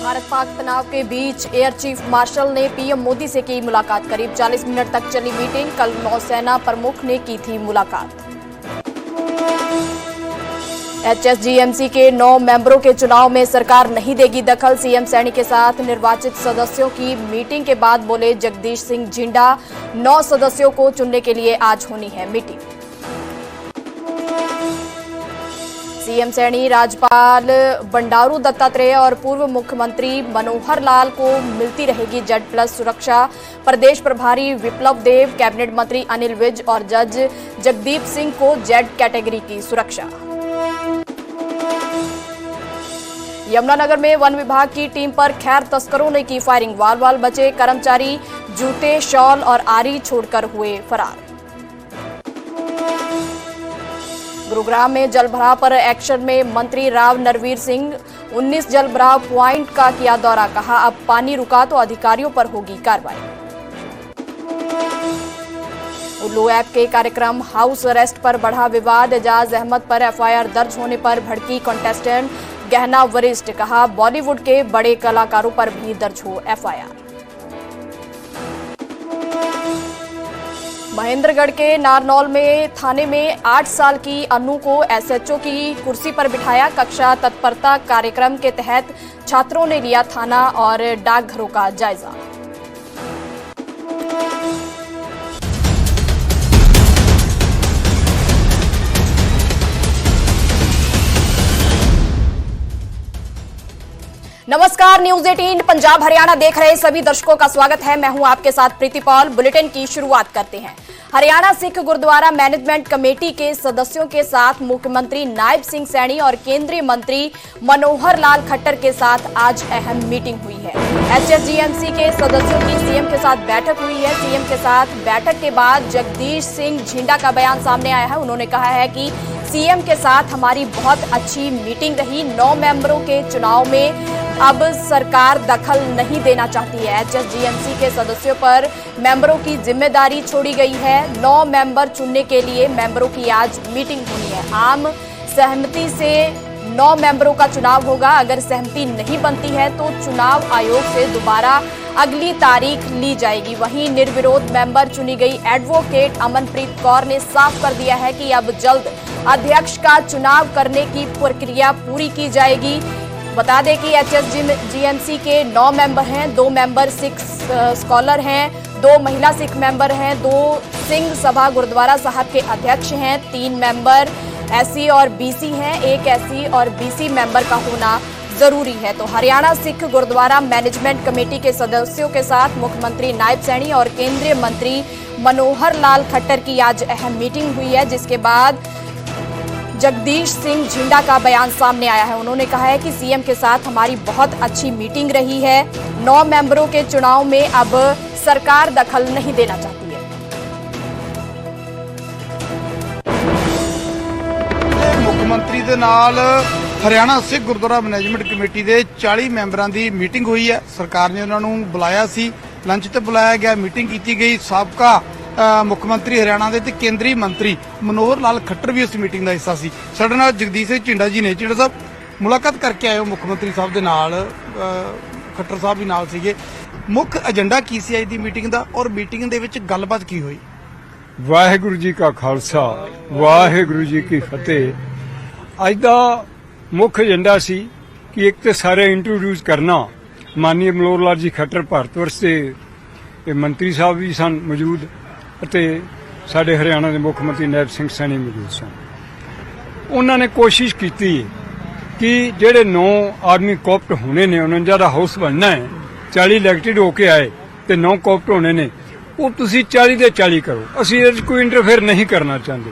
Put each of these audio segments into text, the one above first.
भारत पाक तनाव के बीच air chief marshal ने पीएम मोदी से की मुलाकात। करीब 40 मिनट तक चली मीटिंग। कल नौसेना प्रमुख ने की थी मुलाकात। एचएसजीएमसी के 9 मेंबरों के चुनाव में सरकार नहीं देगी दखल। सीएम सैनी के साथ निर्वाचित सदस्यों की मीटिंग के बाद बोले जगदीश सिंह झिंडा। 9 सदस्यों को चुनने के लिए आज होनी है मीटिंग। सीएम सैनी राज्यपाल बंडारू दत्तात्रेय और पूर्व मुख्यमंत्री मनोहर लाल को मिलती रहेगी जेड+ सुरक्षा। प्रदेश प्रभारी विप्लव देव, कैबिनेट मंत्री अनिल विज और जज जगदीप सिंह को जेड कैटेगरी की सुरक्षा। यमुनानगर में वन विभाग की टीम पर खैर तस्करों ने की फायरिंग। वाल वाल बचे कर्मचारी जूते, शॉल और आरी छोड़कर हुए फरार। गुरुग्राम में जलभराव पर एक्शन में मंत्री राव नरवीर सिंह। 19 जलभराव प्वाइंट का किया दौरा। कहा अब पानी रुका तो अधिकारियों पर होगी कार्रवाई। उल्लू ऐप के कार्यक्रम हाउस अरेस्ट पर बढ़ा विवाद। एजाज अहमद पर एफआईआर दर्ज होने पर भड़की कंटेस्टेंट। गहना वरिष्ठ। कहा बॉलीवुड के बड़े कलाकारों पर भी दर्ज हो एफआईआर। महेंद्रगढ़ के नारनौल में थाने में 8 साल की अनु को एसएचओ की कुर्सी पर बिठाया। कक्षा तत्परता कार्यक्रम के तहत छात्रों ने लिया थाना और डाकघरों का जायजा। नमस्कार, न्यूज 18 पंजाब हरियाणा देख रहे सभी दर्शकों का स्वागत है। मैं हूं आपके साथ प्रीति पॉल। बुलेटिन की शुरुआत करते हैं। हरियाणा सिख गुरुद्वारा मैनेजमेंट कमेटी के सदस्यों के साथ मुख्यमंत्री नायब सिंह सैनी और केंद्रीय मंत्री मनोहर लाल खट्टर के साथ आज अहम मीटिंग हुई है। एचएसजीएमसी के सदस्यों की सीएम के साथ बैठक हुई है। सीएम के साथ बैठक के बाद जगदीश सिंह झिंडा का बयान सामने आया है। उन्होंने कहा है कि सीएम के साथ हमारी बहुत अच्छी मीटिंग रही। 9 मेंबरों के चुनाव में अब सरकार दखल नहीं देना चाहती है। एचएसजीएमसी के सदस्यों पर मेंबरों की जिम्मेदारी छोड़ी गई है। 9 मेंबर चुनने के लिए मेंबरों की आज मीटिंग होनी है। आम सहमति से 9 मेंबरों का चुनाव होगा। अगर सहमति नहीं बनती है तो चुनाव आयोग से दोबारा अगली तारीख ली जाएगी। वहीं निर्विरोध मेंबर चुनी गई एडवोकेट अमनप्रीत कौर ने साफ कर दिया है कि अब जल्द अध्यक्ष का चुनाव करने की प्रक्रिया पूरी की जाएगी। बता दें कि एचएसजीएमसी के 9 मेंबर हैं। 2 मेंबर सिख स्कॉलर हैं, 2 महिला सिख मेंबर हैं, 2 सिंह सभा गुरुद्वारा साहब के अध्यक्ष हैं, 3 मेंबर एससी और बीसी हैं। 1 एससी और बीसी मेंबर का होना जरूरी है। तो हरियाणा सिख गुरुद्वारा मैनेजमेंट कमेटी के सदस्यों के साथ मुख्यमंत्री नायब सैनी और केंद्रीय मंत्री मनोहर लाल खट्टर की आज अहम मीटिंग हुई है, जिसके बाद जगदीश सिंह झिंडा का बयान सामने आया है। उन्होंने कहा है कि सीएम के साथ हमारी बहुत अच्छी मीटिंग रही है। 9 मेंबरों के चुनाव में अब सरकार दखल नहीं देना चाहती है। मुख्यमंत्री दे नाल हरियाणा सिख गुरुद्वारा मैनेजमेंट कमेटी के 40 मैंबरां की मीटिंग हुई है। सरकार ने उन्होंने बुलाया सी, लंच ते बुलाया गया, मीटिंग की गई। साबका मुख्यमंत्री हरियाणा के केंद्रीय मंत्री मनोहर लाल खट्टर भी उस मीटिंग का हिस्सा सी। साडे नाल जगदीश सिंह झिंडा जी ने। झिंडा साहब, मुलाकात करके आए हो मुख्यमंत्री साहब के नाल, खट्टर साहब भी नाल सीगे। मुख्य एजेंडा की सी अज दी मीटिंग का और मीटिंग दे विच गलबात की हुई? वाहिगुरू जी का खालसा, वाहिगुरू जी की फतेह। अज दा मुख्य एजेंडा सी कि एक तो सारे इंट्रोड्यूस करना। माननीय मनोहर लाल जी खट्टर भारत वर्ष के मंत्री साहब भी सन मौजूद ਅਤੇ ਸਾਡੇ हरियाणा के मुख्यमंत्री नायब सिंह सैनी मौजूद सन। उन्होंने कोशिश की कि ਜਿਹੜੇ 9 आर्मी कोप्ट होने ने, 49 ਦਾ हाउस बनना है, 40 इलैक्टेड होके आए तो 9 कोप्ट होने ने, वो तुसी 40 ਦੇ 40 करो। ਅਸੀਂ ਇਹਦੇ कोई इंटरफेयर नहीं करना चाहते।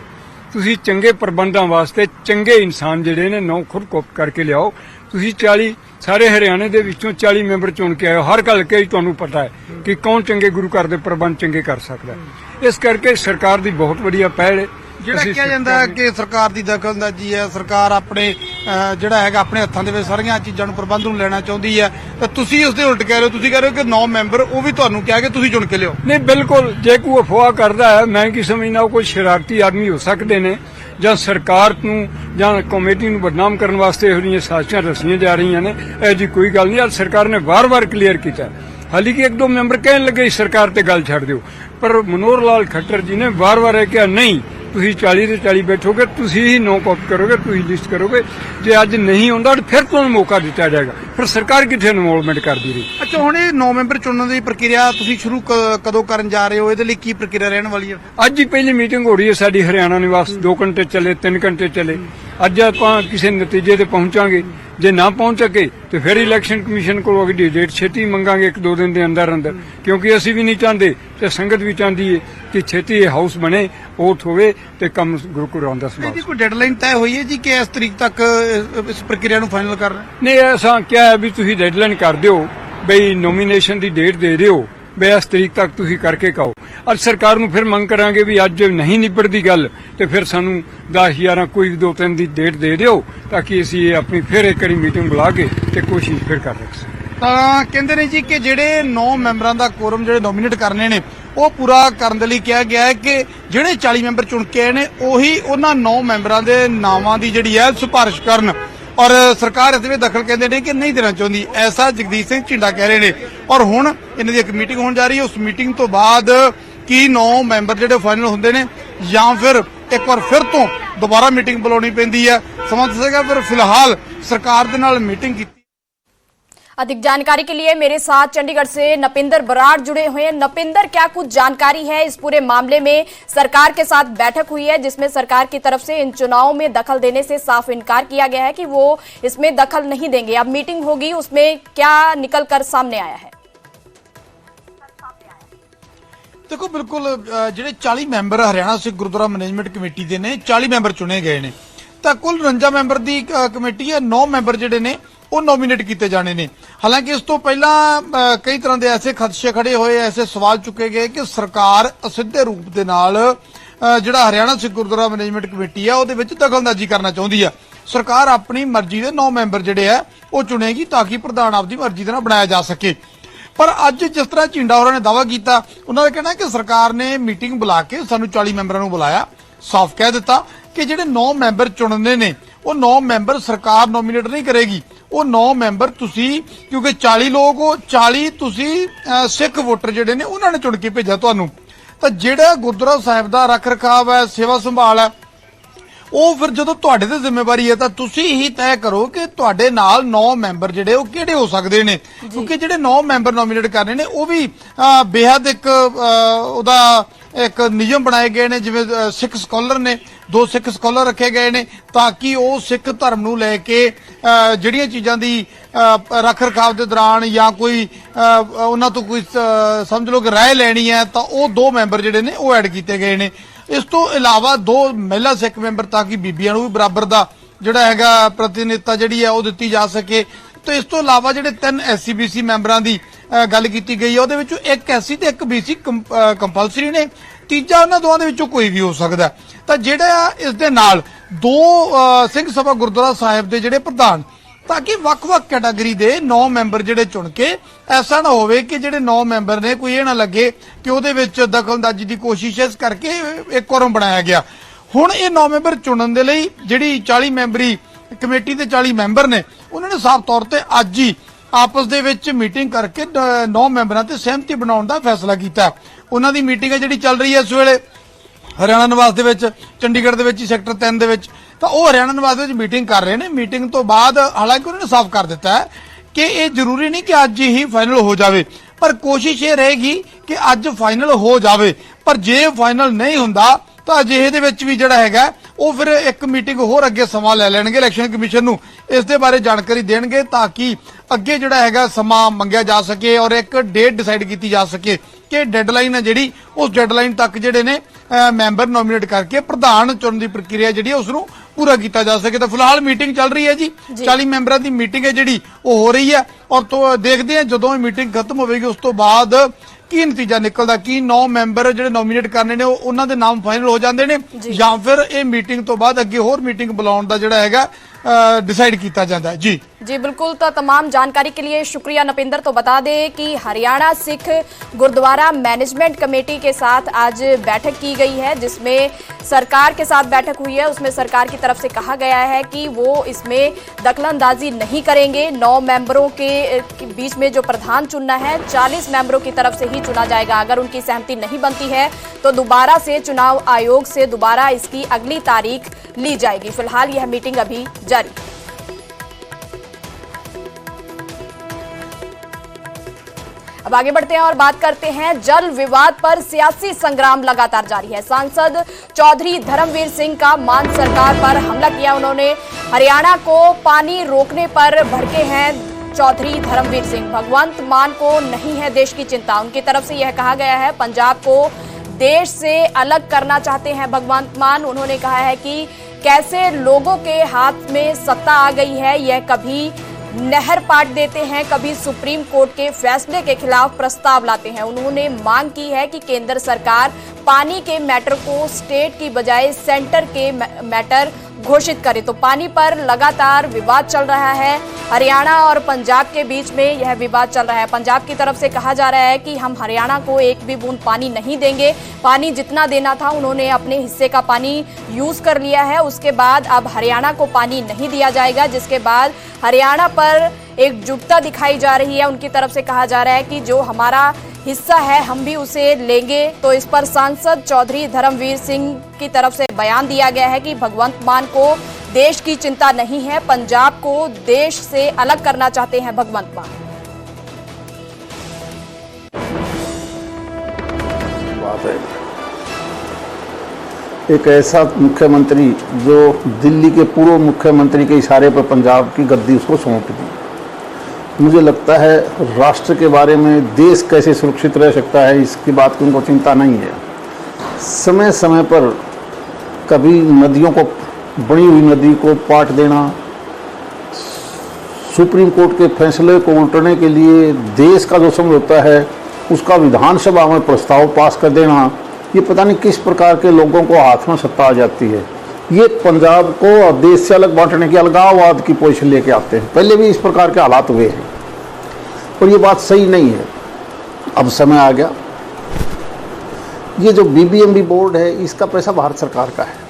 ਤੁਸੀਂ ਚੰਗੇ ਪ੍ਰਬੰਧਾਂ ਵਾਸਤੇ ਚੰਗੇ ਇਨਸਾਨ ਜਿਹੜੇ ਨੇ 9 खुद कोप्ट करके लियाओ। ਤੁਸੀਂ 40 ਸਾਰੇ ਹਰਿਆਣੇ ਦੇ ਵਿੱਚੋਂ 40 ਮੈਂਬਰ ਚੁਣ ਕੇ ਆਏ। ਹਰ ਹਲਕੇ ਹੀ ਤੁਹਾਨੂੰ ਪਤਾ ਹੈ ਕਿ ਕੌਣ ਚੰਗੇ ਗੁਰੂ ਘਰ ਦੇ ਪ੍ਰਬੰਧ ਚੰਗੇ ਕਰ ਸਕਦਾ ਹੈ। ਇਸ ਕਰਕੇ ਸਰਕਾਰ ਦੀ ਬਹੁਤ ਵਧੀਆ ਪਹਿਲ ਹੈ। ਜਿਹੜਾ ਕਿਹਾ ਜਾਂਦਾ ਹੈ ਕਿ ਸਰਕਾਰ ਦੀ ਦਖਲਅੰਦਾਜ਼ੀ ਹੈ, ਸਰਕਾਰ ਆਪਣੇ ਜਿਹੜਾ ਹੈਗਾ ਆਪਣੇ ਹੱਥਾਂ ਦੇ ਵਿੱਚ ਸਾਰੀਆਂ ਚੀਜ਼ਾਂ ਨੂੰ ਪ੍ਰਬੰਧ ਨੂੰ ਲੈਣਾ ਚਾਹੁੰਦੀ ਹੈ, ਤਾਂ ਤੁਸੀਂ ਉਸ ਦੇ ਉਲਟ ਕਹਿ ਰਹੇ ਹੋ। ਤੁਸੀਂ ਕਹਿ ਰਹੇ ਹੋ ਕਿ 9 ਮੈਂਬਰ ਉਹ ਵੀ ਤੁਹਾਨੂੰ ਕਿਹਾ ਕਿ ਤੁਸੀਂ ਚੁਣ ਕੇ ਲਿਓ। ਨਹੀਂ, ਬਿਲਕੁਲ। ਜੇ ਕੋਈ ਅਫਵਾਹ ਕਰਦਾ ਹੈ, ਮੈਂ ਕੀ ਸਮਝਦਾ ਕੋਈ ਸ਼ਰਾਰਤੀ ਆਦਮੀ ਹੋ ਸਕਦੇ ਨੇ ਜਾਂ ਸਰਕਾਰ ਨੂੰ ਜਾਂ ਕਮੇਟੀ ਨੂੰ ਬਦਨਾਮ ਕਰਨ ਵਾਸਤੇ ਇਹੋ ਜਿਹੀਆਂ ਸਾਜ਼ਿਸ਼ਾਂ ਰਚੀਆਂ ਜਾ ਰਹੀਆਂ ਨੇ। ਇਹ ਜੀ ਕੋਈ ਗੱਲ ਨਹੀਂ। ਅੱਜ ਸਰਕਾਰ ਨੇ ਵਾਰ-ਵਾਰ ਕਲੀਅਰ ਕੀਤਾ। ਹਾਲੀ ਕਿ ਇੱਕ ਦੋ ਮੈਂਬਰ ਕਹਿਣ ਲੱਗੇ ਸਰਕਾਰ ਤੇ ਗੱਲ ਛੱਡ ਦਿਓ, ਪਰ ਮਨੋਹਰ ਲਾਲ ਖੱਟਰ ਜੀ ਨੇ ਵਾਰ-ਵਾਰ ਇਹ ਕਿਹਾ ਨਹੀਂ, ਤੁਸੀਂ 40 ਤੇ 40 ਬੈਠੋਗੇ, ਤੁਸੀਂ ਹੀ ਨੋ ਕਾਪੀ ਕਰੋਗੇ, ਤੁਸੀਂ ਲਿਸਟ ਕਰੋਗੇ। ਜੇ ਅੱਜ ਨਹੀਂ ਹੁੰਦਾ ਤਾਂ ਫਿਰ ਤੁਹਾਨੂੰ ਮੌਕਾ ਦਿੱਤਾ ਜਾਏਗਾ। ਫਿਰ ਸਰਕਾਰ ਕਿੱਥੇ ਇਨਵੋਲਵਮੈਂਟ ਕਰਦੀ ਰਹੀ। ਅੱਛਾ, ਹੁਣ ਇਹ 9 ਮੈਂਬਰ ਚੁਣਨ ਦੀ ਪ੍ਰਕਿਰਿਆ ਤੁਸੀਂ ਸ਼ੁਰੂ ਕਦੋਂ ਕਰਨ ਜਾ ਰਹੇ ਹੋ? ਇਹਦੇ ਲਈ ਕੀ ਪ੍ਰਕਿਰਿਆ ਰਹਿਣ ਵਾਲੀ ਹੈ? ਅੱਜ ਹੀ ਪਹਿਲੀ ਮੀਟਿੰਗ ਹੋ ਰਹੀ ਹੈ ਸਾਡੀ ਹਰਿਆਣਾ ਨਿਵਾਸ। 2 ਘੰਟੇ ਚੱਲੇ, 3 ਘੰਟੇ ਚੱਲੇ। ਅੱਜ ਆਪਾਂ ਕਿਸੇ ਨਤੀਜੇ ਤੇ ਪਹੁੰਚਾਂਗੇ। ਜੇ ਨਾ ਪਹੁੰਚ ਸਕੇ ਤੇ ਫਿਰ ਇਲੈਕਸ਼ਨ ਕਮਿਸ਼ਨ ਕੋਲ ਅਗਲੀ ਡੇਟ ਛੇਤੀ ਮੰਗਾਂਗੇ, 1-2 ਦਿਨ ਦੇ ਅੰਦਰ ਅੰਦਰ, ਕਿਉਂਕਿ ਅਸੀਂ ਵੀ ਨਹੀਂ ਚਾਹੁੰਦੇ ਤੇ ਸੰਗਤ ਵੀ ਚਾਹੁੰਦੀ ਹੈ ਕਿ ਛੇਤੀ ਇਹ ਹਾਊਸ ਬਣੇ, ਵੋਟ ਹੋਵੇ ਤੇ ਕੰਮ ਗੁਰੂ ਰਾਮਦਾਸ ਇਹਦੀ ਸਮਾਜ। ਕੋਈ ਡੈਡਲਾਈਨ ਤੈਅ ਹੋਈ ਹੈ ਜੀ ਕਿ ਇਸ ਤਰੀਕ ਤੱਕ ਇਸ ਪ੍ਰਕਿਰਿਆ ਨੂੰ ਫਾਈਨਲ ਕਰਨਾ? ਨਹੀਂ, ਐਸਾ ਕਿਹਾ ਹੈ ਵੀ ਤੁਸੀਂ ਡੈਡਲਾਈਨ ਕਰ ਦਿਓ, ਬਈ ਨੋਮੀਨੇਸ਼ਨ ਦੀ ਡੇਟ ਦੇ ਦਿਓ, ਬਈ ਇਸ ਤਰੀਕ ਤੱਕ ਤੁਸੀਂ ਕਰਕੇ ਕਹੋ। ਅੱਜ ਸਰਕਾਰ ਨੂੰ ਫਿਰ ਮੰਗ ਕਰਾਂਗੇ ਵੀ ਅੱਜ ਨਹੀਂ ਨਿਬੜਦੀ ਗੱਲ ਤੇ ਫਿਰ ਸਾਨੂੰ 10-11 ਕੋਈ 2-3 ਦੀ ਡੇਟ ਦੇ ਦਿਓ ਤਾਂ ਕਿ ਅਸੀਂ ਆਪਣੀ ਫਿਰ ਇੱਕ ਵਾਰੀ ਮੀਟਿੰਗ ਬੁਲਾ ਕੇ ਤੇ ਕੋਸ਼ਿਸ਼ ਫਿਰ ਕਰ ਸਕੀਏ। ਤਾਂ ਕਹਿੰਦੇ ਨੇ ਜੀ ਕਿ ਜਿਹੜੇ 9 ਮੈਂਬਰਾਂ ਦਾ ਕੋਰਮ ਜਿਹੜੇ ਨੋਮੀਨੇਟ ਕਰਨੇ ਨੇ ਉਹ ਪੂਰਾ ਕਰਨ ਦੇ ਲਈ ਕਿਹਾ ਗਿਆ ਹੈ ਕਿ ਜਿਹੜੇ 40 ਮੈਂਬਰ ਚੁਣ ਕੇ ਆਏ ਨੇ ਉਹੀ ਉਹਨਾਂ 9 ਮੈਂਬਰਾਂ ਦੇ ਨਾਵਾਂ ਦੀ ਜਿਹੜੀ ਹੈ ਸਿਫਾਰਿਸ਼ ਕਰਨ, ਔਰ ਸਰਕਾਰ ਇਸ ਵਿੱਚ ਦਖਲ ਕਹਿੰਦੇ ਨੇ ਕਿ ਨਹੀਂ ਦੇਣਾ ਚਾਹੁੰਦੀ। ਐਸਾ ਜਗਦੀਸ਼ ਸਿੰਘ ਝਿੰਡਾ ਕਹਿ ਰਹੇ ਨੇ। ਔਰ ਹੁਣ ਇਹਨਾਂ ਦੀ ਇੱਕ ਮੀਟਿੰਗ ਹੋਣ ਜਾ ਰਹੀ ਹੈ। ਉਸ ਮੀਟਿੰਗ ਤੋਂ ਬਾਅਦ ਕੀ 9 ਮੈਂਬਰ ਜਿਹੜੇ ਫਾਈਨਲ ਹੁੰਦੇ ਨੇ ਜਾਂ ਫਿਰ ਇੱਕ ਵਾਰ ਫਿਰ ਤੋਂ ਦੁਬਾਰਾ ਮੀਟਿੰਗ ਬੁਲਾਉਣੀ ਪੈਂਦੀ ਹੈ, ਸਮਾਂ ਦੱਸੇਗਾ। ਫਿਰ ਫਿਲਹਾਲ सरकार के नाल मीटिंग की। अधिक जानकारी के लिए मेरे साथ चंडीगढ़ से नपिंदर बराड़ जुड़े हुए हैं। नपिंदर, क्या कुछ जानकारी है इस पूरे मामले में? सरकार के साथ बैठक हुई है जिसमें सरकार की तरफ से इन चुनावों में दखल देने से साफ इनकार किया गया है कि वो इसमें दखल नहीं देंगे। अब मीटिंग होगी, उसमें क्या निकल कर सामने आया है? देखो, बिल्कुल ਜਿਹੜੇ 40 ਮੈਂਬਰ ਹਰਿਆਣਾ ਸਿੱਖ ਗੁਰਦੁਆਰਾ ਮੈਨੇਜਮੈਂਟ ਕਮੇਟੀ ਦੇ ਨੇ 40 ਮੈਂਬਰ ਚੁਣੇ ਗਏ ਨੇ, ਤਾਂ ਕੁੱਲ 49 ਮੈਂਬਰ ਦੀ ਕਮੇਟੀ ਹੈ। 9 ਮੈਂਬਰ ਜਿਹੜੇ ਨੇ ਉਹ ਨੋਮੀਨੇਟ ਕੀਤੇ ਜਾਣੇ ਨੇ। ਹਾਲਾਂਕਿ ਇਸ ਤੋਂ ਪਹਿਲਾਂ ਕਈ ਤਰ੍ਹਾਂ ਦੇ ਐਸੇ ਖਦਸ਼ੇ ਖੜੇ ਹੋਏ, ਐਸੇ ਸਵਾਲ ਚੁੱਕੇ ਗਏ ਕਿ ਸਰਕਾਰ ਅਸਿੱਧੇ ਰੂਪ ਦੇ ਨਾਲ ਜਿਹੜਾ ਹਰਿਆਣਾ ਸਿੱਖ ਗੁਰਦੁਆਰਾ ਮੈਨੇਜਮੈਂਟ ਕਮੇਟੀ ਆ ਉਹਦੇ ਵਿੱਚ ਦਖਲਅੰਦਾਜ਼ੀ ਕਰਨਾ ਚਾਹੁੰਦੀ ਆ। ਸਰਕਾਰ ਆਪਣੀ ਮਰਜ਼ੀ ਦੇ 9 ਮੈਂਬਰ ਜਿਹੜੇ ਆ ਉਹ ਚੁਣੇਗੀ ਤਾਂ ਕਿ ਪ੍ਰਧਾਨ ਆਪਦੀ ਮਰਜ਼ੀ ਦੇ ਨਾਲ ਬਣਾਇਆ ਜਾ ਸਕੇ। पर अज जिस तरह ਝਿੰਡਾ होरां ने दावा किया, उन्होंने कहना कि सरकार ने मीटिंग बुला के सानू 40 मैंबरां नूं बुलाया, साफ कह दिता कि जिहड़े 9 मैंबर चुनने ने वो 9 मैंबर सरकार नोमीनेट नहीं करेगी। वो 9 मैंबर तुसी, क्योंकि 40 लोग हो, 40 तुसी सिख वोटर जिहड़े ने उन्होंने चुन के भेजा तुहानू। तां जिहड़ा गुरुद्वारा साहिब दा रख रखाव है, सेवा संभाल है, ਉਹ ਫਿਰ ਜਦੋਂ ਤੁਹਾਡੇ ਤੇ ਜ਼ਿੰਮੇਵਾਰੀ ਹੈ ਤਾਂ ਤੁਸੀਂ ਹੀ ਤੈਅ ਕਰੋ ਕਿ ਤੁਹਾਡੇ ਨਾਲ 9 ਮੈਂਬਰ ਜਿਹੜੇ ਉਹ ਕਿਹੜੇ ਹੋ ਸਕਦੇ ਨੇ, ਕਿਉਂਕਿ ਜਿਹੜੇ 9 ਮੈਂਬਰ ਨੋਮੀਨੇਟ ਕਰਨੇ ਨੇ ਉਹ ਵੀ ਬੇਹੱਦ ਇੱਕ ਉਹਦਾ ਇੱਕ ਨਿਯਮ ਬਣਾਏ ਗਏ ਨੇ। ਜਿਵੇਂ ਸਿੱਖ ਸਕਾਲਰ ਨੇ, 2 ਸਿੱਖ ਸਕਾਲਰ ਰੱਖੇ ਗਏ ਨੇ ਤਾਂ ਕਿ ਉਹ ਸਿੱਖ ਧਰਮ ਨੂੰ ਲੈ ਕੇ ਜਿਹੜੀਆਂ ਚੀਜ਼ਾਂ ਦੀ ਰੱਖ ਰਖਾਵ ਦੇ ਦੌਰਾਨ ਜਾਂ ਕੋਈ ਉਹਨਾਂ ਤੋਂ ਕੋਈ ਸਮਝ ਲਓ ਕਿ ਰਾਏ ਲੈਣੀ ਹੈ ਤਾਂ ਉਹ 2 ਮੈਂਬਰ ਜਿਹੜੇ ਨੇ ਉਹ ਐਡ ਕੀਤੇ ਗਏ ਨੇ। इस तो इलावा 2 महिला सिख मैंबर ताकि बीबियां नूं भी बराबर दा जिहड़ा हैगा प्रतिनिधिता जिहड़ी है वो दित्ती जा सके। तो इस तो इलावा जिहड़े 3 SCBC मैंबरां दी गल कीती गई है, ਉਹਦੇ ਵਿੱਚੋਂ ਇੱਕ SC ਤੇ ਇੱਕ BC ਕੰਪਲਸਰੀ ਨੇ, ਤੀਜਾ ਉਹਨਾਂ ਦੋਵਾਂ ਦੇ ਵਿੱਚੋਂ ਕੋਈ ਵੀ ਹੋ ਸਕਦਾ। ਤਾਂ ਜਿਹੜਾ ਇਸ ਦੇ ਨਾਲ 2 ਸਿੰਘ ਸਭਾ ਗੁਰਦੁਆਰਾ ਸਾਹਿਬ ਦੇ ਜਿਹੜੇ ਪ੍ਰਧਾਨ ਤਾਂ ਕਿ ਵੱਖ-ਵੱਖ ਕੈਟਾਗਰੀ ਦੇ 9 ਮੈਂਬਰ ਜਿਹੜੇ ਚੁਣ ਕੇ ਐਸਾ ਨਾ ਹੋਵੇ ਕਿ ਜਿਹੜੇ 9 ਮੈਂਬਰ ਨੇ ਕੋਈ ਇਹ ਨਾ ਲੱਗੇ ਕਿ ਉਹਦੇ ਵਿੱਚ ਦਖਲਅੰਦਾਜ਼ੀ ਦੀ ਕੋਸ਼ਿਸ਼ ਇਸ ਕਰਕੇ ਇੱਕ ਕੋਰਮ ਬਣਾਇਆ ਗਿਆ। ਹੁਣ ਇਹ 9 ਮੈਂਬਰ ਚੁਣਨ ਦੇ ਲਈ ਜਿਹੜੀ 40 ਮੈਂਬਰੀ ਕਮੇਟੀ ਦੇ 40 ਮੈਂਬਰ ਨੇ ਉਹਨਾਂ ਨੇ ਸਾਫ਼ ਤੌਰ ਤੇ ਅੱਜ ਹੀ ਆਪਸ ਦੇ ਵਿੱਚ ਮੀਟਿੰਗ ਕਰਕੇ 9 ਮੈਂਬਰਾਂ ਤੇ ਸਹਿਮਤੀ ਬਣਾਉਣ ਦਾ ਫੈਸਲਾ ਕੀਤਾ। ਉਹਨਾਂ ਦੀ ਮੀਟਿੰਗ ਹੈ ਜਿਹੜੀ ਚੱਲ ਰਹੀ ਹੈ ਇਸ ਵੇਲੇ हरियाणा निवास दे विच, चंडीगढ़ दे विच, सैक्टर 3 दे विच। तो वो हरियाणा निवास दे विच मीटिंग कर रहे हैं। मीटिंग तो बाद हालांकि उन्होंने साफ कर दिता है कि ये जरूरी नहीं कि अज ही फाइनल हो जाए, पर कोशिश ये रहेगी कि अज फाइनल हो जाए। पर जे फाइनल नहीं हुंदा तो अजिहे दे विच भी जिहड़ा हैगा वो फिर एक मीटिंग होर अगे समा लै लैणगे, इलैक्शन कमीशन नूं इस दे बारे जानकारी देणगे ताकि अगे जिहड़ा हैगा समा मंगिया जा सके और एक डेट डिसाइड की जा सके कि डेडलाइन है जिहड़ी उस डेडलाइन तक जिहड़े ने मैंबर नोमीनेट करके प्रधान चुनन दी प्रक्रिया जिहड़ी है उसनूं पूरा किया जा सके। तो फिलहाल मीटिंग चल रही है जी, 40 मैंबरां दी मीटिंग है जिहड़ी वो हो रही है और तो देखते हैं जदों मीटिंग खत्म होगी उस तो बाद की नतीजा निकलदा, की 9 मैंबर जिहड़े नोमीनेट करने ने उन्हां दे नाम फाइनल हो जांदे ने ਜਾਂ ਫਿਰ ਇਹ ਮੀਟਿੰਗ ਤੋਂ ਬਾਅਦ ਅੱਗੇ ਹੋਰ ਮੀਟਿੰਗ ਬੁਲਾਉਣ ਦਾ ਜਿਹੜਾ ਹੈਗਾ ਡਿਸਾਈਡ ਕੀਤਾ ਜਾਂਦਾ ਹੈ। ਜੀ। जी बिल्कुल, तो तमाम जानकारी के लिए शुक्रिया नपिंदर। तो बता दें कि हरियाणा सिख गुरुद्वारा मैनेजमेंट कमेटी के साथ आज बैठक की गई है, जिसमें सरकार के साथ बैठक हुई है। उसमें सरकार की तरफ से कहा गया है कि वो इसमें दखलंदाजी नहीं करेंगे। 9 मेंबरों के बीच में जो प्रधान चुनना है 40 मेंबरों की तरफ से ही चुना जाएगा। अगर उनकी सहमति नहीं बनती है तो दोबारा से चुनाव आयोग से दोबारा इसकी अगली तारीख ली जाएगी। फिलहाल यह मीटिंग अभी जारी है। अब आगे बढ़ते हैं और बात करते हैं जल विवाद पर। सियासी संग्राम लगातार जारी है। सांसद चौधरी धर्मवीर सिंह का मान सरकार पर हमला किया। उन्होंने हरियाणा को पानी रोकने पर भड़के हैं चौधरी धर्मवीर सिंह। भगवंत मान को नहीं है देश की चिंता। उनकी तरफ से यह कहा गया है पंजाब को देश से अलग करना चाहते हैं भगवंत मान। उन्होंने कहा है कि कैसे लोगों के हाथ में सत्ता आ गई है, यह कभी नहर पाट देते हैं, कभी सुप्रीम कोर्ट के फैसले के खिलाफ प्रस्ताव लाते हैं। उन्होंने मांग की है कि केंद्र सरकार पानी के मैटर को स्टेट की बजाय सेंटर के मैटर घोषित करे। तो पानी पर लगातार विवाद चल रहा है। हरियाणा और पंजाब के बीच में यह विवाद चल रहा है। पंजाब की तरफ से कहा जा रहा है कि हम हरियाणा को एक भी बूंद पानी नहीं देंगे। पानी जितना देना था उन्होंने अपने हिस्से का पानी यूज कर लिया है। उसके बाद अब हरियाणा को पानी नहीं दिया जाएगा, जिसके बाद हरियाणा पर एकजुटता दिखाई जा रही है। उनकी तरफ से कहा जा रहा है कि जो हमारा हिस्सा है हम भी उसे लेंगे। तो इस पर सांसद चौधरी धर्मवीर सिंह की तरफ से बयान दिया गया है कि भगवंत मान को देश की चिंता नहीं है, पंजाब को देश से अलग करना चाहते हैं भगवंत मान। बात है एक ऐसा मुख्यमंत्री जो दिल्ली के पूर्व मुख्यमंत्री के इशारे पर पंजाब की गद्दी उसको सौंप दी। मुझे लगता है राष्ट्र के बारे में देश कैसे सुरक्षित रह सकता है इसकी बात की उनको चिंता नहीं है। समय समय पर कभी नदियों को, बनी हुई नदी को पाट देना, सुप्रीम कोर्ट के फैसले को उल्टने के लिए देश का जो समझौता है उसका विधानसभा में प्रस्ताव पास कर देना, ये पता नहीं किस प्रकार के लोगों को हाथ में सत्ता आ जाती है। ये पंजाब को देश से अलग बांटने की, अलगाववाद की पोजीशन लेके आते हैं। पहले भी इस प्रकार के हालात हुए हैं और ये बात सही नहीं है। अब समय आ गया। ये जो बीबीएमबी बोर्ड है इसका पैसा भारत सरकार का है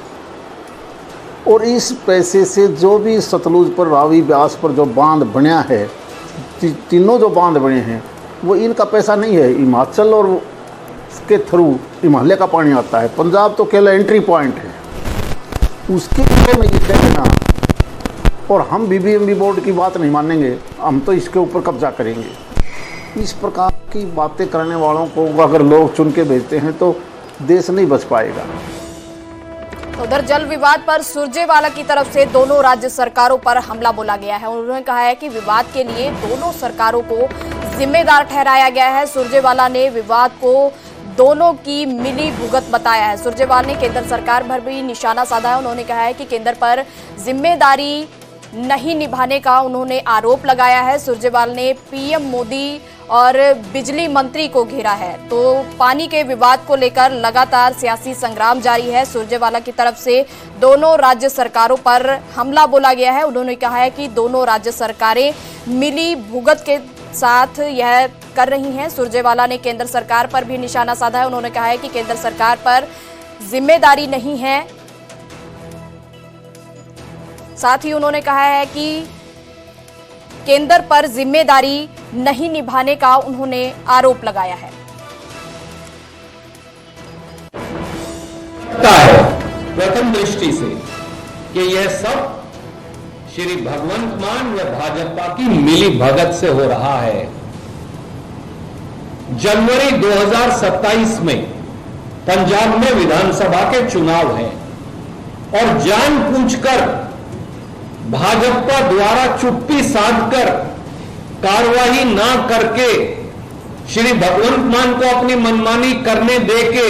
और इस पैसे से जो भी सतलुज पर, रावी, ब्यास पर जो बांध बना है, तीनों जो बांध बने हैं वो इनका पैसा नहीं है। हिमाचल और के थ्रू हिमालय का पानी आता है। पंजाब तो केवल एंट्री पॉइंट है। उसके लिए में ये कहना और हम बीबीएमबी बोर्ड की बात नहीं मानेंगे, हम तो इसके ऊपर कब्जा करेंगे। इस प्रकार की बातें करने वालों को अगर लोग चुन के भेजते हैं तो देश नहीं बच पाएगा। उधर जल विवाद पर सुरजेवाला की तरफ से दोनों राज्य सरकारों पर हमला बोला गया है। उन्होंने कहा है कि विवाद के लिए दोनों सरकारों को जिम्मेदार ठहराया गया है। सुरजेवाला ने विवाद को दोनों की मिली भुगत बताया है। सुरजेवाला ने केंद्र सरकार पर भी निशाना साधा है। उन्होंने कहा है कि केंद्र पर जिम्मेदारी नहीं निभाने का उन्होंने आरोप लगाया है। सुरजेवाला ने पीएम मोदी और बिजली मंत्री को घेरा है। तो पानी के विवाद को लेकर लगातार सियासी संग्राम जारी है। सुरजेवाला की तरफ से दोनों राज्य सरकारों पर हमला बोला गया है। उन्होंने कहा है कि दोनों राज्य सरकारें मिली भुगत के साथ यह कर रही हैं। सुरजेवाला ने केंद्र सरकार पर भी निशाना साधा है। उन्होंने कहा है कि केंद्र सरकार पर जिम्मेदारी नहीं है। साथ ही उन्होंने कहा है कि केंद्र पर जिम्मेदारी नहीं निभाने का उन्होंने आरोप लगाया है। प्रथम दृष्टि से कि यह सब श्री भगवंत मान व भाजपा की मिली भगत से हो रहा है। जनवरी 2027 में पंजाब में विधानसभा के चुनाव हैं और जानबूझकर भाजपा द्वारा चुप्पी साधकर कार्रवाई ना करके श्री भगवंत मान को अपनी मनमानी करने देके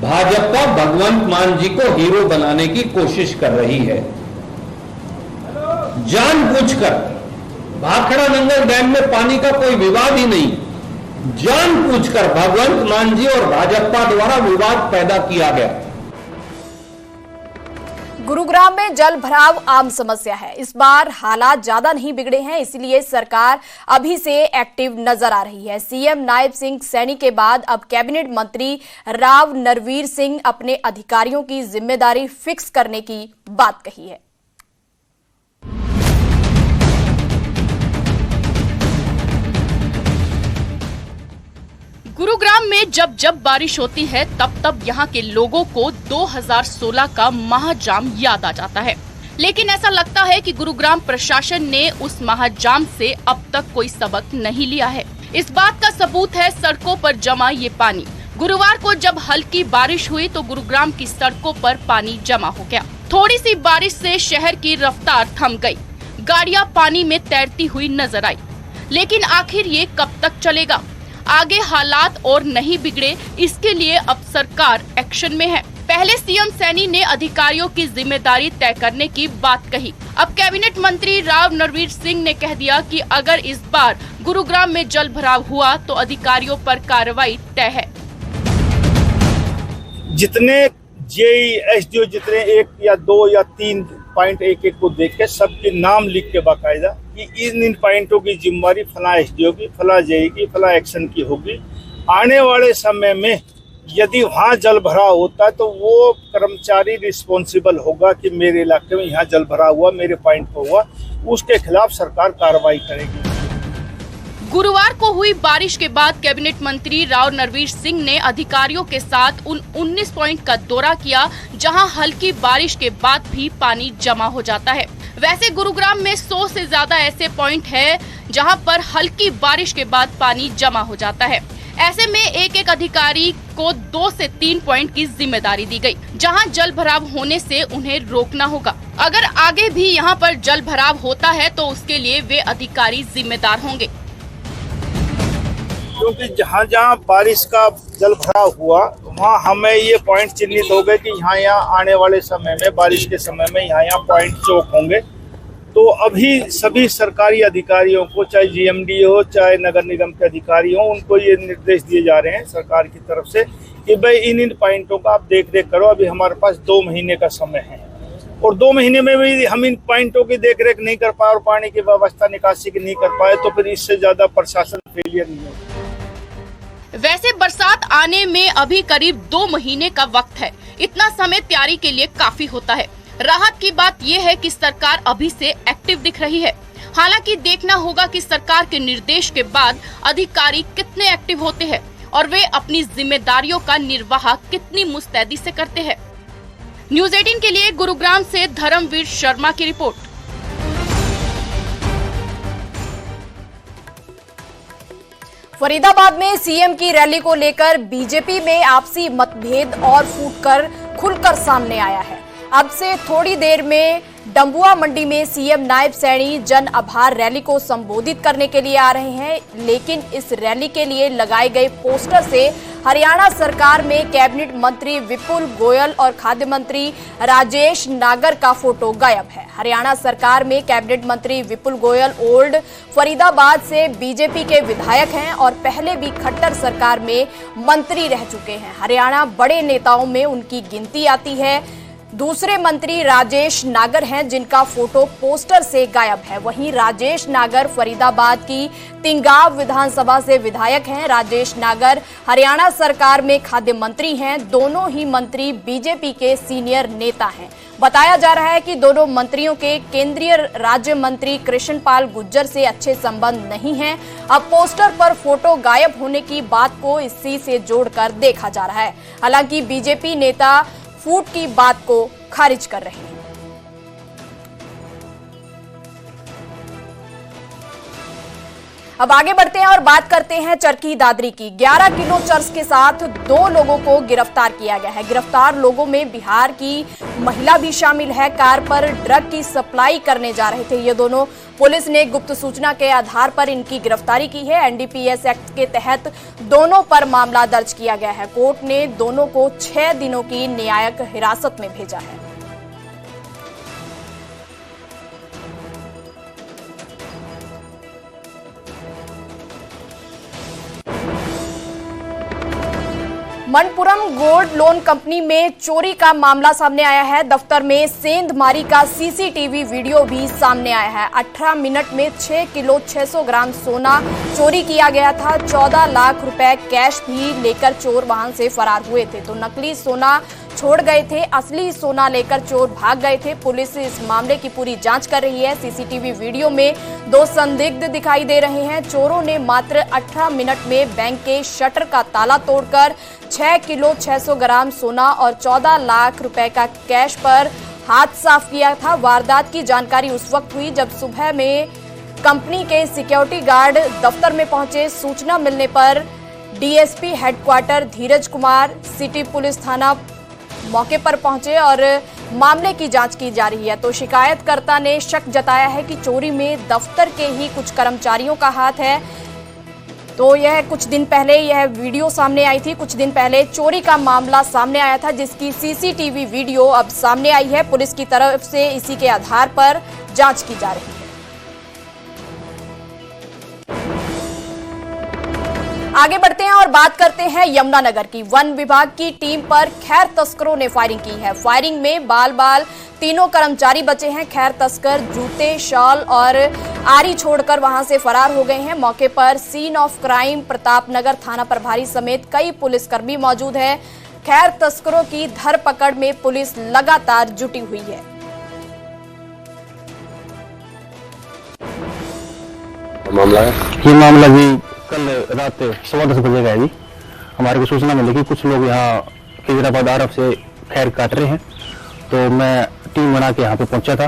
भाजपा भगवंत मान जी को हीरो बनाने की कोशिश कर रही है। जानबूझकर भाखड़ा नंगल डैम में पानी का कोई विवाद ही नहीं, जानबूझकर भगवंत मान जी और भाजपा द्वारा विवाद पैदा किया गया। गुरुग्राम में जल भराव आम समस्या है। इस बार हालात ज्यादा नहीं बिगड़े हैं, इसलिए सरकार अभी से एक्टिव नजर आ रही है। सीएम नायब सिंह सैनी के बाद अब कैबिनेट मंत्री राव नरवीर सिंह अपने अधिकारियों की जिम्मेदारी फिक्स करने की बात कही है। गुरुग्राम में जब जब बारिश होती है तब तब यहाँ के लोगों को 2016 का महाजाम याद आ जाता है। लेकिन ऐसा लगता है कि गुरुग्राम प्रशासन ने उस महाजाम से अब तक कोई सबक नहीं लिया है। इस बात का सबूत है सड़कों पर जमा ये पानी। गुरुवार को जब हल्की बारिश हुई तो गुरुग्राम की सड़कों पर पानी जमा हो गया। थोड़ी सी बारिश से शहर की रफ्तार थम गई। गाड़ियां पानी में तैरती हुई नजर आई। लेकिन आखिर ये कब तक चलेगा? आगे हालात और नहीं बिगड़े, इसके लिए अब सरकार एक्शन में है। पहले सीएम सैनी ने अधिकारियों की जिम्मेदारी तय करने की बात कही। अब कैबिनेट मंत्री राव नरवीर सिंह ने कह दिया कि अगर इस बार गुरुग्राम में जल भराव हुआ तो अधिकारियों पर कार्रवाई तय है। जितने जेई एसडीओ जितने 1 या 2 या 3 पॉइंट एक को देख के सबके नाम लिख के बाकायदा कि इन पॉइंटों की जिम्मेवारी फला एसडीओ की, फला जेई की, फला एक्शन की होगी। आने वाले समय में यदि वहाँ जल भराव होता है तो वो कर्मचारी रिस्पॉन्सिबल होगा कि मेरे इलाके में यहाँ जल भराव हुआ, मेरे पॉइंट पर हुआ, उसके खिलाफ सरकार कार्रवाई करेगी। गुरुवार को हुई बारिश के बाद कैबिनेट मंत्री राव नरवीर सिंह ने अधिकारियों के साथ उन 19 पॉइंट का दौरा किया जहां हल्की बारिश के बाद भी पानी जमा हो जाता है। वैसे गुरुग्राम में 100 से ज्यादा ऐसे पॉइंट है जहां पर हल्की बारिश के बाद पानी जमा हो जाता है। ऐसे में एक अधिकारी को 2 से 3 पॉइंट की जिम्मेदारी दी गई, जहां जल भराव होने से उन्हें रोकना होगा। अगर आगे भी यहां पर जल भराव होता है तो उसके लिए वे अधिकारी जिम्मेदार होंगे। क्योंकि जहाँ जहाँ बारिश का जल भराव हुआ वहाँ हमें ये पॉइंट चिन्हित हो गए कि यहाँ आने वाले समय में, बारिश के समय में यहाँ पॉइंट चौक होंगे। तो अभी सभी सरकारी अधिकारियों को, चाहे जीएमडी हो चाहे नगर निगम के अधिकारी हो, उनको ये निर्देश दिए जा रहे हैं सरकार की तरफ से कि भाई इन पॉइंटों का आप देख रेख करो। अभी हमारे पास 2 महीने का समय है और 2 महीने में भी हम इन पॉइंटों की देख रेख नहीं कर पाए और पानी की व्यवस्था निकासी की नहीं कर पाए तो फिर इससे ज्यादा प्रशासन फेलियर नहीं होगा। वैसे बरसात आने में अभी करीब 2 महीने का वक्त है। इतना समय तैयारी के लिए काफी होता है। राहत की बात यह है कि सरकार अभी से एक्टिव दिख रही है। हालांकि देखना होगा कि सरकार के निर्देश के बाद अधिकारी कितने एक्टिव होते हैं और वे अपनी जिम्मेदारियों का निर्वाह कितनी मुस्तैदी से करते हैं। न्यूज़ 18 के लिए गुरुग्राम से धर्मवीर शर्मा की रिपोर्ट। फरीदाबाद में सीएम की रैली को लेकर बीजेपी में आपसी मतभेद और फूटकर खुलकर सामने आया है। अब से थोड़ी देर में डंबुआ मंडी में सीएम नायब सैनी जन आभार रैली को संबोधित करने के लिए आ रहे हैं, लेकिन इस रैली के लिए लगाए गए पोस्टर से हरियाणा सरकार में कैबिनेट मंत्री विपुल गोयल और खाद्य मंत्री राजेश नागर का फोटो गायब है। हरियाणा सरकार में कैबिनेट मंत्री विपुल गोयल ओल्ड फरीदाबाद से बीजेपी के विधायक हैं और पहले भी खट्टर सरकार में मंत्री रह चुके हैं। हरियाणा बड़े नेताओं में उनकी गिनती आती है। दूसरे मंत्री राजेश नागर हैं जिनका फोटो पोस्टर से गायब है। वहीं राजेश नागर फरीदाबाद की तिंगाव विधानसभा से विधायक हैं। राजेश नागर हरियाणा सरकार में खाद्य मंत्री हैं। दोनों ही मंत्री बीजेपी के सीनियर नेता हैं। बताया जा रहा है कि दोनों मंत्रियों के केंद्रीय राज्य मंत्री कृष्णपाल गुर्जर से अच्छे संबंध नहीं हैं। अब पोस्टर पर फोटो गायब होने की बात को इसी से जोड़कर देखा जा रहा है। हालांकि बीजेपी नेता फूट की बात को खारिज कर रहे हैं। अब आगे बढ़ते हैं और बात करते हैं चरखी दादरी की। 11 किलो चर्स के साथ 2 लोगों को गिरफ्तार किया गया है। गिरफ्तार लोगों में बिहार की महिला भी शामिल है। कार पर ड्रग की सप्लाई करने जा रहे थे ये दोनों। पुलिस ने गुप्त सूचना के आधार पर इनकी गिरफ्तारी की है। एनडीपीएस एक्ट के तहत दोनों पर मामला दर्ज किया गया है। कोर्ट ने दोनों को 6 दिनों की न्यायिक हिरासत में भेजा है। मनपुरम गोल्ड लोन कंपनी में चोरी का मामला सामने आया है। दफ्तर में सेंधमारी का सीसीटीवी वीडियो भी सामने आया है। 18 मिनट में 6 किलो 600 ग्राम सोना चोरी किया गया था। 14 लाख रुपए कैश भी लेकर चोर वहां से फरार हुए थे। तो नकली सोना छोड़ गए थे, असली सोना लेकर चोर भाग गए थे। पुलिस इस मामले की पूरी जांच कर रही है। सीसीटीवी वीडियो में 2 संदिग्ध दिखाई दे रहे हैं। चोरों ने मात्र 18 मिनट में बैंक के शटर का ताला तोड़कर 6 किलो 600 ग्राम सोना और 14 लाख रुपए का कैश पर हाथ साफ किया था। वारदात की जानकारी उस वक्त हुई जब सुबह में कंपनी के सिक्योरिटी गार्ड दफ्तर में पहुंचे। सूचना मिलने पर डीएसपी हेडक्वार्टर धीरज कुमार, सिटी पुलिस थाना मौके पर पहुंचे और मामले की जांच की जा रही है। तो शिकायतकर्ता ने शक जताया है कि चोरी में दफ्तर के ही कुछ कर्मचारियों का हाथ है। तो यह कुछ दिन पहले यह वीडियो सामने आई थी। कुछ दिन पहले चोरी का मामला सामने आया था, जिसकी सीसीटीवी वीडियो अब सामने आई है। पुलिस की तरफ से इसी के आधार पर जांच की जा रही है। आगे बढ़ते हैं और बात करते हैं यमुनानगर की। वन विभाग की टीम पर खैर तस्करों ने फायरिंग की है। फायरिंग में बाल तीनों कर्मचारी बचे हैं। खैर तस्कर जूते, शॉल और आरी छोड़कर वहां से फरार हो गए हैं। मौके पर सीन ऑफ क्राइम प्रतापनगर थाना प्रभारी समेत कई पुलिसकर्मी मौजूद है। खैर तस्करों की धरपकड़ में पुलिस लगातार जुटी हुई है। ये मामला भी कल रात 10:15 बजे का है जी। हमारे को सूचना मिली कि कुछ लोग यहाँ खिजराबाद आरफ से खैर काट रहे हैं। तो मैं टीम बना के यहाँ पे पहुंचा था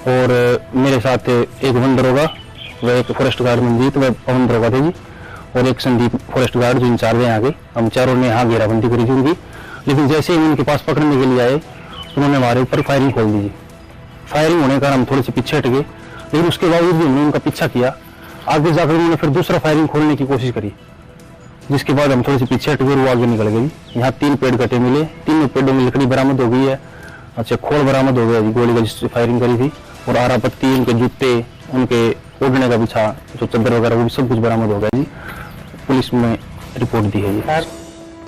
और मेरे साथ एक वन दरोगा व एक फॉरेस्ट गार्ड मंजीत व पवन दरोगा थे जी, और एक संदीप फॉरेस्ट गार्ड जो इंचार्ज है यहाँ के। हम चारों ने यहाँ घेराबंदी करी थी उनकी, लेकिन जैसे ही उनके पास पकड़ने के लिए आए तो उन्होंने हमारे ऊपर फायरिंग खोल दी जी। फायरिंग होने के कारण हम थोड़े से पीछे हट गए, लेकिन उसके बावजूद भी हमने उनका पीछा किया। आगे जाकर उन्होंने फिर दूसरा फायरिंग खोलने की कोशिश करी, जिसके बाद हम थोड़े से पीछे हट गए और वो आगे निकल गई। यहाँ 3 पेड़ कटे मिले, 3 पेड़ों में लकड़ी बरामद हो गई है। अच्छा, खोल बरामद हो गया जी, गोली का जिससे फायरिंग करी थी, और आरा पत्ती, उनके जूते, उनके ओढ़ने का बिछा, जो चादर वगैरह, वो भी सब कुछ बरामद हो गया जी। पुलिस में रिपोर्ट दी है जी।